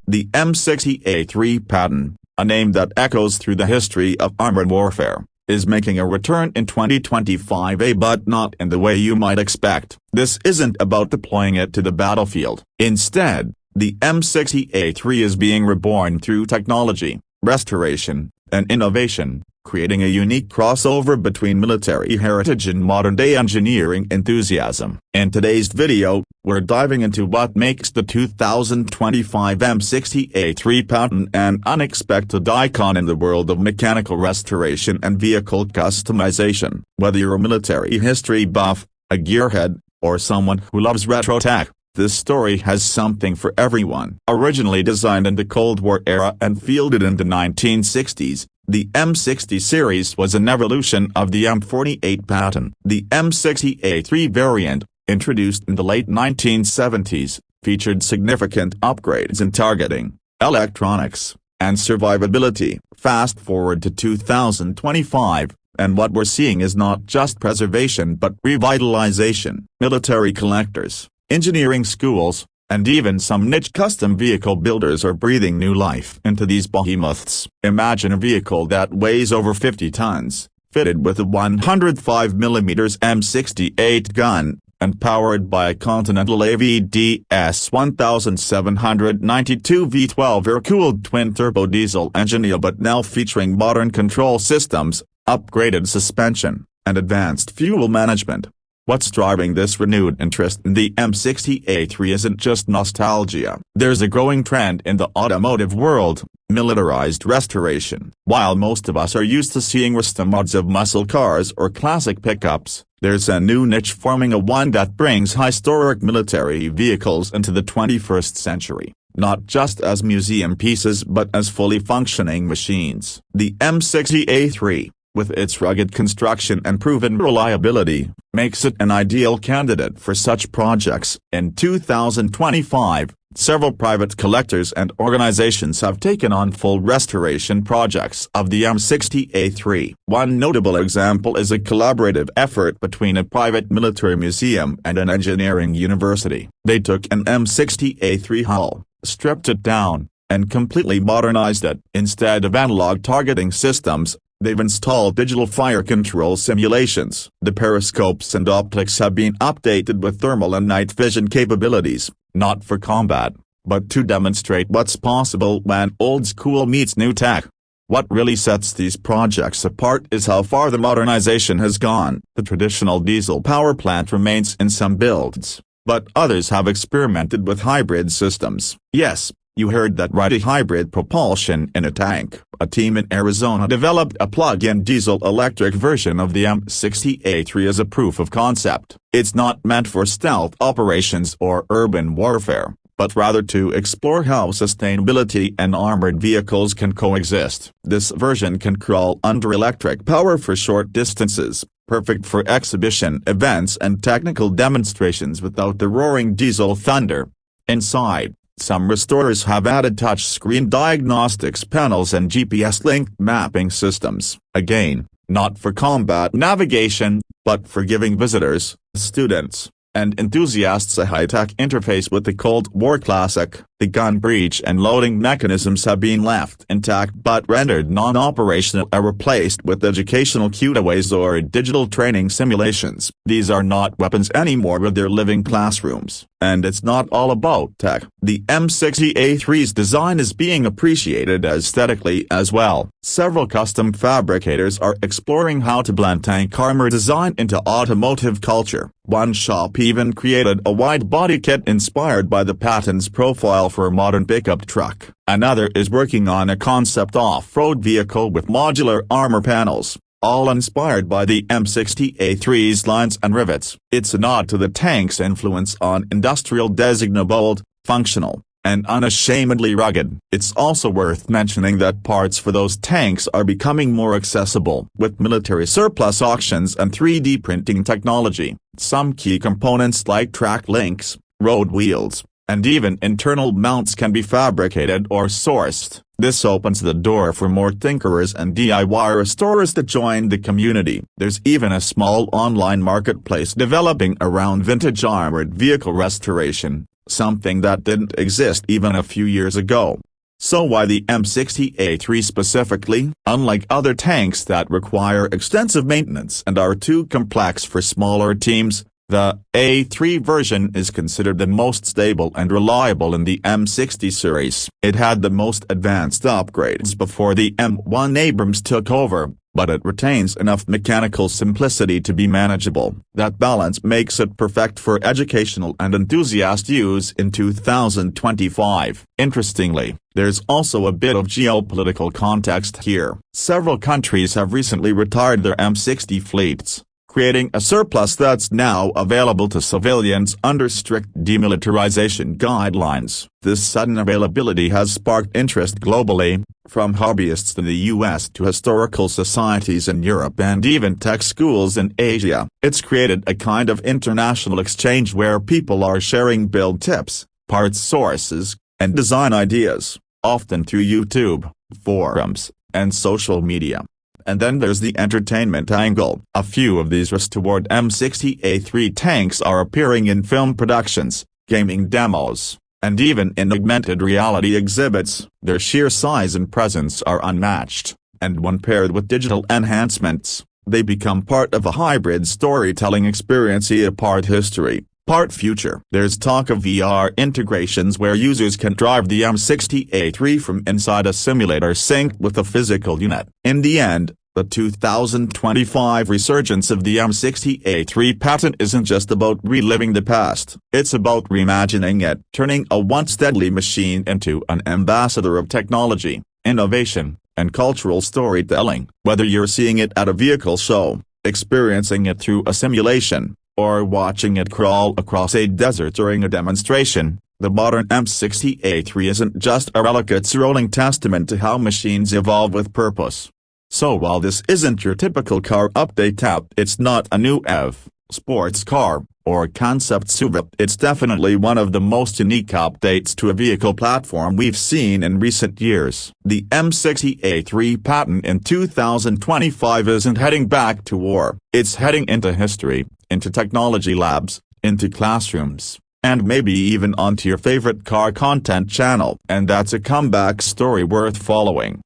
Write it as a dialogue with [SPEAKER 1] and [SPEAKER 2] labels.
[SPEAKER 1] The M60A3 Patton, a name that echoes through the history of armored warfare, is making a return in 2025, but not in the way you might expect. This isn't about deploying it to the battlefield. Instead, the M60A3 is being reborn through technology, restoration, and innovation, creating a unique crossover between military heritage and modern-day engineering enthusiasm. In today's video, we're diving into what makes the 2025 M60A3 Patton an unexpected icon in the world of mechanical restoration and vehicle customization. Whether you're a military history buff, a gearhead, or someone who loves retro tech, this story has something for everyone. Originally designed in the Cold War era and fielded in the 1960s, the M60 series was an evolution of the M48 Patton. The M60A3 variant, introduced in the late 1970s, featured significant upgrades in targeting, electronics, and survivability. Fast forward to 2025, and what we're seeing is not just preservation but revitalization. Military collectors, engineering schools, and even some niche custom vehicle builders are breathing new life into these behemoths. Imagine a vehicle that weighs over 50 tons, fitted with a 105mm M60A3 gun, and powered by a Continental AVDS 1792 V12 air-cooled twin-turbo diesel engine, but now featuring modern control systems, upgraded suspension, and advanced fuel management. What's driving this renewed interest in the M60A3 isn't just nostalgia. There's a growing trend in the automotive world, militarized restoration. While most of us are used to seeing restomods of muscle cars or classic pickups, there's a new niche forming, one that brings historic military vehicles into the 21st century, not just as museum pieces but as fully functioning machines. The M60A3, with its rugged construction and proven reliability, makes it an ideal candidate for such projects. In 2025, several private collectors and organizations have taken on full restoration projects of the M60A3. One notable example is a collaborative effort between a private military museum and an engineering university. They took an M60A3 hull, stripped it down, and completely modernized it. Instead of analog targeting systems, they've installed digital fire control simulations. The periscopes and optics have been updated with thermal and night vision capabilities, not for combat, but to demonstrate what's possible when old school meets new tech. What really sets these projects apart is how far the modernization has gone. The traditional diesel power plant remains in some builds, but others have experimented with hybrid systems. Yes, you heard that right, a hybrid propulsion in a tank. A team in Arizona developed a plug-in diesel-electric version of the M60A3 as a proof of concept. It's not meant for stealth operations or urban warfare, but rather to explore how sustainability and armored vehicles can coexist. This version can crawl under electric power for short distances, perfect for exhibition events and technical demonstrations without the roaring diesel thunder. Inside, some restorers have added touchscreen diagnostics panels and GPS-linked mapping systems. Again, not for combat navigation, but for giving visitors, students, and enthusiasts a high-tech interface with the Cold War classic. The gun breech and loading mechanisms have been left intact but rendered non-operational or replaced with educational cutaways or digital training simulations. These are not weapons anymore, they're living classrooms. And it's not all about tech. The M60A3's design is being appreciated aesthetically as well. Several custom fabricators are exploring how to blend tank armor design into automotive culture. One shop even created a wide-body kit inspired by the Patton's profile for a modern pickup truck. Another is working on a concept off-road vehicle with modular armor panels, all inspired by the M60A3's lines and rivets. It's a nod to the tank's influence on industrial design: bold, functional, and unashamedly rugged. It's also worth mentioning that parts for those tanks are becoming more accessible. With military surplus auctions and 3D printing technology, some key components like track links, road wheels, and even internal mounts can be fabricated or sourced. This opens the door for more tinkerers and DIY restorers to join the community. There's even a small online marketplace developing around vintage armored vehicle restoration, something that didn't exist even a few years ago. So why the M60A3 specifically? Unlike other tanks that require extensive maintenance and are too complex for smaller teams, the A3 version is considered the most stable and reliable in the M60 series. It had the most advanced upgrades before the M1 Abrams took over, but it retains enough mechanical simplicity to be manageable. That balance makes it perfect for educational and enthusiast use in 2025. Interestingly, there's also a bit of geopolitical context here. Several countries have recently retired their M60 fleets, creating a surplus that's now available to civilians under strict demilitarization guidelines. This sudden availability has sparked interest globally, from hobbyists in the US to historical societies in Europe and even tech schools in Asia. It's created a kind of international exchange where people are sharing build tips, parts sources, and design ideas, often through YouTube, forums, and social media. And then there's the entertainment angle. A few of these restored M60A3 tanks are appearing in film productions, gaming demos, and even in augmented reality exhibits. Their sheer size and presence are unmatched, and when paired with digital enhancements, they become part of a hybrid storytelling experience, part history, part future. There's talk of VR integrations where users can drive the M60A3 from inside a simulator synced with a physical unit. In the end, the 2025 resurgence of the M60A3 Patton isn't just about reliving the past, it's about reimagining it, turning a once deadly machine into an ambassador of technology, innovation, and cultural storytelling. Whether you're seeing it at a vehicle show, experiencing it through a simulation, or watching it crawl across a desert during a demonstration, the modern M60A3 isn't just a relic, it's a rolling testament to how machines evolve with purpose. So while this isn't your typical car update app, it's not a new EV, sports car, or concept SUV, it's definitely one of the most unique updates to a vehicle platform we've seen in recent years. The M60A3 Patton in 2025 isn't heading back to war, it's heading into history, into technology labs, into classrooms, and maybe even onto your favorite car content channel. And that's a comeback story worth following.